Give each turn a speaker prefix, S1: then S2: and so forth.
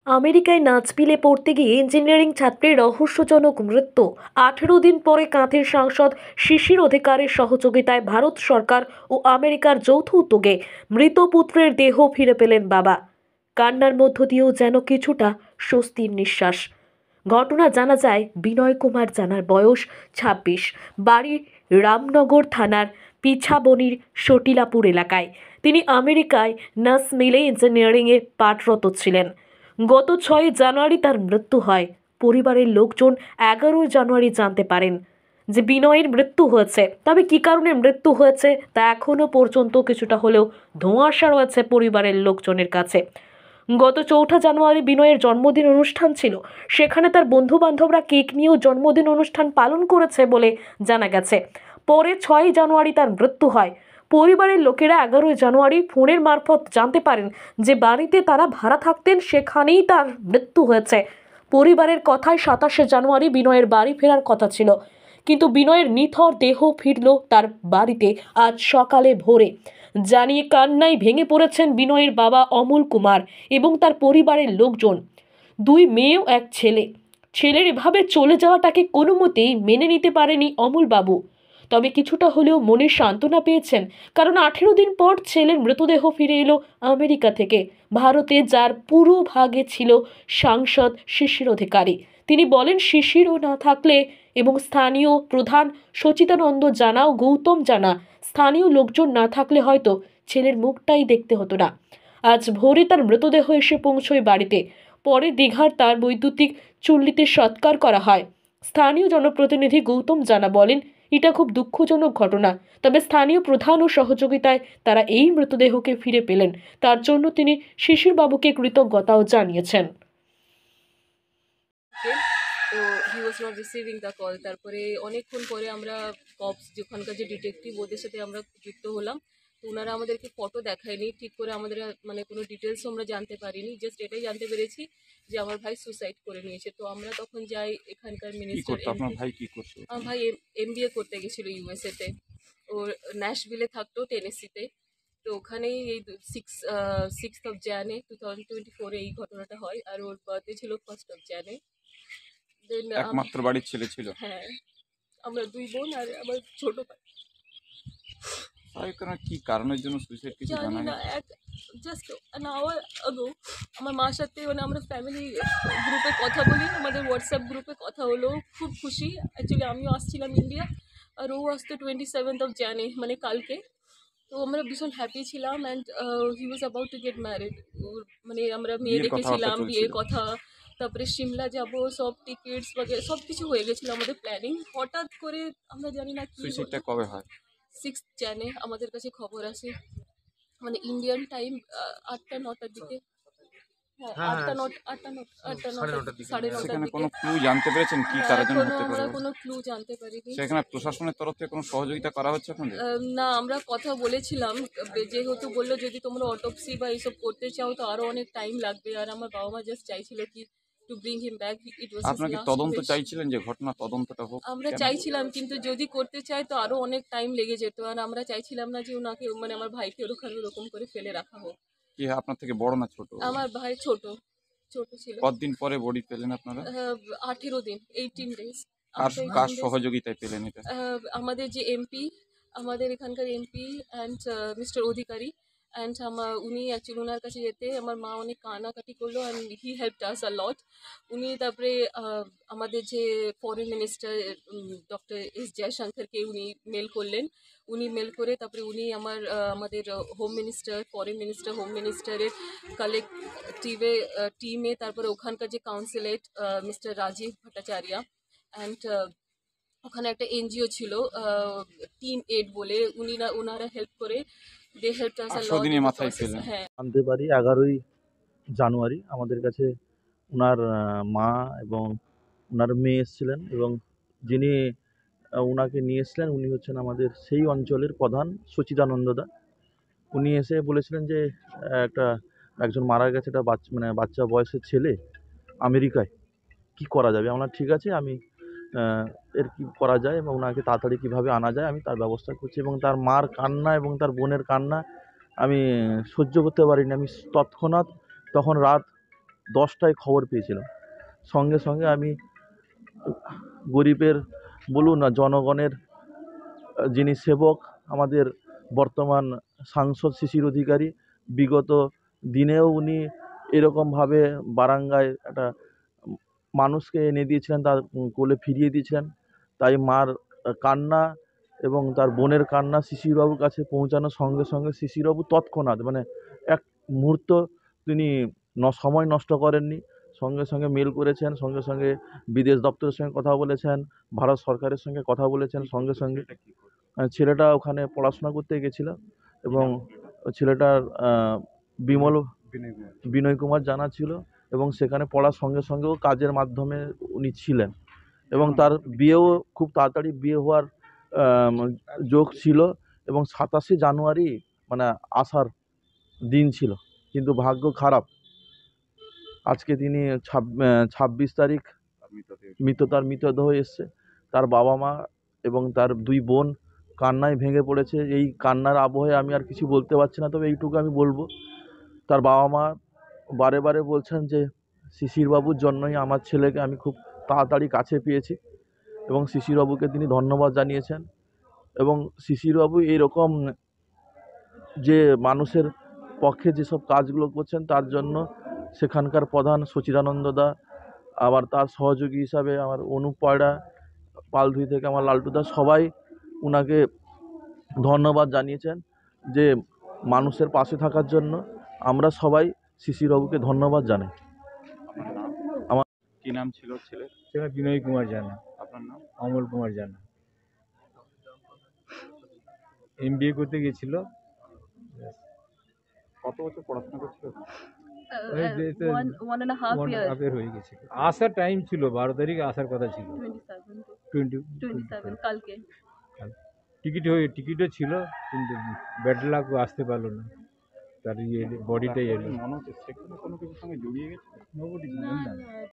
S1: আমেরিকায় নাচবিলে পড়তে গিয়ে ইঞ্জিনিয়ারিং ছাত্রের রহস্যজনক মৃত্যু। 18 দিন পরে কাঁথির সাংসদ শিশির অধিকারীর সহযোগিতায় ভারত সরকার ও আমেরিকার যৌথ উদ্যোগে মৃত পুত্রের দেহ ফিরে পেলেন বাবা। কান্নার মধ্য দিয়েও যেন কিছুটা স্বস্তির নিঃশ্বাস। ঘটনা জানা যায় বিনয় কুমার জানার বয়স 26, বাড়ি রামনগর থানার পিছাবনির সটিলাপুর এলাকায়। তিনি আমেরিকায় নাস মিলে ইঞ্জিনিয়ারিংয়ে পাঠরত ছিলেন। গত 6 জানুয়ারি তার মৃত্যু হয়। পরিবারের লোকজন 11 জানুয়ারি জানতে পারেন যে বিনয়ের মৃত্যু হয়েছে। তবে কী কারণে মৃত্যু হয়েছে তা এখনও পর্যন্ত কিছুটা হলেও ধোঁয়াশা রয়েছে পরিবারের লোকজনের কাছে। গত 4 জানুয়ারি বিনয়ের জন্মদিন অনুষ্ঠান ছিল। সেখানে তার বন্ধু বান্ধবরা কেক নিয়েও জন্মদিন অনুষ্ঠান পালন করেছে বলে জানা গেছে। পরে 6 জানুয়ারি তার মৃত্যু হয়। পরিবারের লোকেরা 11 জানুয়ারি ফোনের মারফত জানতে পারেন যে বাড়িতে তারা ভাড়া থাকতেন সেখানেই তার মৃত্যু হয়েছে। পরিবারের কথায় 27 জানুয়ারি বিনয়ের বাড়ি ফেরার কথা ছিল, কিন্তু বিনয়ের নিথর দেহ ফিরল তার বাড়িতে আজ সকালে ভোরে। জানিয়ে কান্নায় ভেঙে পড়েছেন বিনয়ের বাবা অমল কুমার এবং তার পরিবারের লোকজন। 2 মেয়ে ও 1 ছেলে। ছেলের এভাবে চলে যাওয়াটাকে কোনো মতেই মেনে নিতে পারেনি অমলবাবু। তবে কিছুটা হলেও মনে সান্ত্বনা পেয়েছেন, কারণ 18 দিন পর ছেলের মৃতদেহ ফিরে এলো আমেরিকা থেকে ভারতে, যার পুরো ভাগে ছিল সাংসদ শিশির অধিকারী। তিনি বলেন, শিশিরও না থাকলে এবং স্থানীয় প্রধান সচিতানন্দ জানা ও গৌতম জানা স্থানীয় লোকজন না থাকলে হয়তো ছেলের মুখটাই দেখতে হতো না। আজ ভোরে তার মৃতদেহ এসে পৌঁছয় বাড়িতে। পরে দীঘার তার বৈদ্যুতিক চুল্লিতে সৎকার করা হয়। স্থানীয় জনপ্রতিনিধি গৌতম জানা বলেন, এটা খুব দুঃখজনক ঘটনা। তবে স্থানীয় প্রধান ও সহযোগিতায় তারা এই মৃতদেহকে ফিরে পেলেন। তার জন্য তিনি শিশির বাবুকে কৃতজ্ঞতাও জানিয়েছেন।
S2: তো he was not receiving the call. তারপরে অনেকক্ষণ পরে আমরা কপস যেখানকার যে ডিটেকটিভ ওদের সাথে আমরা যুক্ত হলাম। তো ওনারা আমাদেরকে ফটো দেখায়নি ঠিক করে, আমাদের মানে কোনো ডিটেলসও আমরা জানতে পারিনি। জাস্ট এটাই জানতে পেরেছি যে আমার ভাই সুসাইড করে নিয়েছে। তো আমরা তখন যাই এখানকার মিনিস্টার।
S3: আপনার ভাই কি করছে?
S2: আমার ভাই এমবিএ করতে গেছিলো ইউএসএতে। ও ন্যাশভিলে থাকতো, টেনেসিতে। তো ওখানেই এই 6 জানুয়ারি 2024 এই ঘটনাটা হয়। আর ওর বার্থডে ছিল 1 জানুয়ারি। দেন
S3: একমাত্র বাড়ির ছেলে ছিল?
S2: হ্যাঁ, আমরা 2 বোন আর আমার ছোট ভাই।
S3: কি কারণের জন্য সুইসাইড কিছু
S2: জানি
S3: জানা
S2: না,
S3: গেছে?
S2: জাস্ট অ্যান আওয়ার আগো আমার মার সাথে মানে আমরা ফ্যামিলি গ্রুপে কথা বলি, আমাদের হোয়াটসঅ্যাপ গ্রুপে কথা হলো। খুব খুশি। অ্যাকচুয়ালি আমিও আসছিলাম ইন্ডিয়া, আর ও আসতো 27 জানুয়ারি মানে কালকে। তো আমরা ভীষণ হ্যাপি ছিলাম। And he was about to get married. মানে আমরা মেয়ে
S3: বিয়ের কথাবার্তা
S2: দেখেছিলাম, বিয়ের
S3: চলছিল?
S2: কথা, তারপরে সিমলা যাব, সব টিকিটস বগেরা সব কিছু হয়ে গেছিলো আমাদের প্ল্যানিং। হঠাৎ করে আমরা জানি না কি
S3: সুইসাইডটা
S2: হলো।
S3: কবে হয়?
S2: 6 জানুয়ারি আমাদের কাছে খবর আসে, মানে ইন্ডিয়ান টাইম 8টা-9টার দিকে। হ্যাঁ, 8টা-9টার দিকে, সাড়ে 9টার
S3: সেখানে
S2: দিকে।
S3: কোনো ক্লু জানতে পেরেছেন কি
S2: না,
S3: কারণে
S2: এখনো
S3: হতে
S2: আমরা
S3: পারে?
S2: কোনো ক্লু জানতে পারিনি।
S3: সেখানে প্রশাসনের তরফ থেকে কোনো সহযোগিতা করা হচ্ছে আপনাদের?
S2: না, আমরা কথা বলেছিলাম, যেহেতু বললো যদি তোমরা অটোপসি বা এইসব করতে চাও তো আরো অনেক টাইম লাগবে। আর আমার বাবা মা জাস্ট চাইছিল কি to bring him back, it was his
S3: আপনারা কি
S2: লাস্ট
S3: তদন্ত
S2: উইশ।
S3: চাইছিলেন যে ঘটনা তদন্তটা হোক?
S2: আমরা
S3: কেন?
S2: চাইছিলাম, কিন্তু যদি করতে চাই তো আরো অনেক টাইম লেগে যেত। আর আমরা চাইছিলাম না যে ওনাকে মানে আমার ভাইকে ওখানে ওরকম করে ফেলে রাখা হোক।
S3: কি আপনার থেকে বড় না ছোট?
S2: আমার ভাই ছোট ছোট ছিল।
S3: কতদিন পরে বডি পেলেন আপনারা?
S2: 18 দিন, 18 days।
S3: কার সহযোগিতায় পেলেন এটা?
S2: আমাদের যে এমপি, আমাদের এখানকার MP and mister Adhikari and উনি অ্যাকচুয়ালি ওনার কাছে যেতে আমার মা অনেক কান্নাকাটি করলো অ্যান্ড হি হেল্পড আস আ লট। উনি তারপরে আমাদের যে ফরেন মিনিস্টার ডক্টর এস জয়শঙ্করকে উনি মেল করলেন। উনি মেল করে তারপরে উনি আমাদের home minister, foreign minister, home মিনিস্টারের টিমে তারপরে ওখানকার যে consulate mister Rajib Bhattacharya and ওখানে একটা এনজিও ছিল টিম এড বলে, ওনারা হেল্প করে। They helped us a
S3: 800
S2: lot in
S3: দিনের
S2: দ্য
S3: মাথায়
S2: প্রসেস।
S3: পেলেন?
S2: হ্যাঁ,
S4: জানতে পারি 11 জানুয়ারি আমাদের কাছে ওনার মা এবং ওনার মেয়ে এসেছিলেন, এবং যিনি ওনাকে নিয়ে এসেছিলেন উনি হচ্ছেন আমাদের সেই অঞ্চলের প্রধান সচিদানন্দ দা। উনি এসে বলেছিলেন যে একজন মারা গেছে, একটা বাচ্চা বয়সের ছেলে আমেরিকায়, কি করা যাবে? আমরা ঠিক আছে, আমি এর কি করা যায় এবং ওনাকে তাড়াতাড়ি কীভাবে আনা যায় আমি তার ব্যবস্থা করছি। এবং তার মার কান্না এবং তার বোনের কান্না আমি সহ্য করতে পারিনি। আমি তৎক্ষণাৎ, তখন রাত 10টায় খবর পেয়েছিলাম। সঙ্গে সঙ্গে আমি গরিবের বলুন না, জনগণের যিনি সেবক, আমাদের বর্তমান সাংসদ শিশির অধিকারী, বিগত দিনেও উনি এরকমভাবে বারাঙ্গায় একটা মানুষকে এনে দিয়েছিলেন, তার কোলে ফিরিয়ে দিয়েছিলেন। তাই মার কান্না এবং তার বোনের কান্না শিশিরবাবুর কাছে পৌঁছানোর সঙ্গে সঙ্গে শিশিরবাবু তৎক্ষণাৎ মানে এক মুহূর্ত তিনি সময় নষ্ট করেননি, সঙ্গে সঙ্গে মেল করেছেন, সঙ্গে সঙ্গে বিদেশ দপ্তরের সঙ্গে কথা বলেছেন, ভারত সরকারের সঙ্গে কথা বলেছেন। সঙ্গে সঙ্গে ছেলেটা ওখানে পড়াশোনা করতে গেছিল এবং ছেলেটার বিমল বিনয় কুমার জানা ছিল এবং সেখানে পড়ার সঙ্গে সঙ্গেও কাজের মাধ্যমে উনি ছিলেন এবং তার বিয়েও খুব তাড়াতাড়ি বিয়ে হওয়ার আম, যোগ ছিল এবং 27শে জানুয়ারি মানে আসার দিন ছিল, কিন্তু ভাগ্য খারাপ। আজকে তিনি 26 তারিখ তার মৃতদেহ এসছে। তার বাবা মা এবং তার 2 বোন কান্নায় ভেঙে পড়েছে। এই কান্নার আবহে আমি আর কিছু বলতে পারছি না, তবে এইটুকু আমি বলবো, তার বাবা মা বারে বারে বলছেন যে শিশিরবাবুর জন্যই আমার ছেলেকে আমি খুব তাড়াতাড়ি কাছে পেয়েছি এবং শিশিরবাবুকে তিনি ধন্যবাদ জানিয়েছেন। এবং শিশিরবাবু এইরকম যে মানুষের পক্ষে যেসব কাজগুলো করছেন তার জন্য সেখানকার প্রধান সচিদানন্দ দা, আবার তার সহযোগী হিসাবে আমার অনুপ পয়রা, পালধুই থেকে আমার লালটুদা, সবাই উনাকে ধন্যবাদ জানিয়েছেন যে মানুষের পাশে থাকার জন্য। আমরা সবাই শিশিরবাবুকে ধন্যবাদ জানাই।
S3: আপনার নাম?
S4: আমার
S3: কি নাম ছিল ছেলের?
S5: সেটা বিনয় কুমার জানা,
S3: আপনার নাম?
S5: অমল কুমার জানা। MBA করতে গেছিল।
S3: কত বছর পড়াশোনা করছিল?
S5: ওই যে তো
S2: one and a half
S5: 1.5
S2: years.
S5: year হয়ে গেছিল। আসার টাইম ছিল 12 তারিখে আসার কথা ছিল।
S2: 27 কালকে।
S5: টিকিটও ছিল, কিন্তু ব্যাড লাক আসতে পারলো না, তার বডিটাই এলো।
S3: মনে হচ্ছে সেখানে কোনো কিছুর সঙ্গে জড়িয়ে গেছে।
S5: Nobody
S2: না
S5: knows that.
S2: না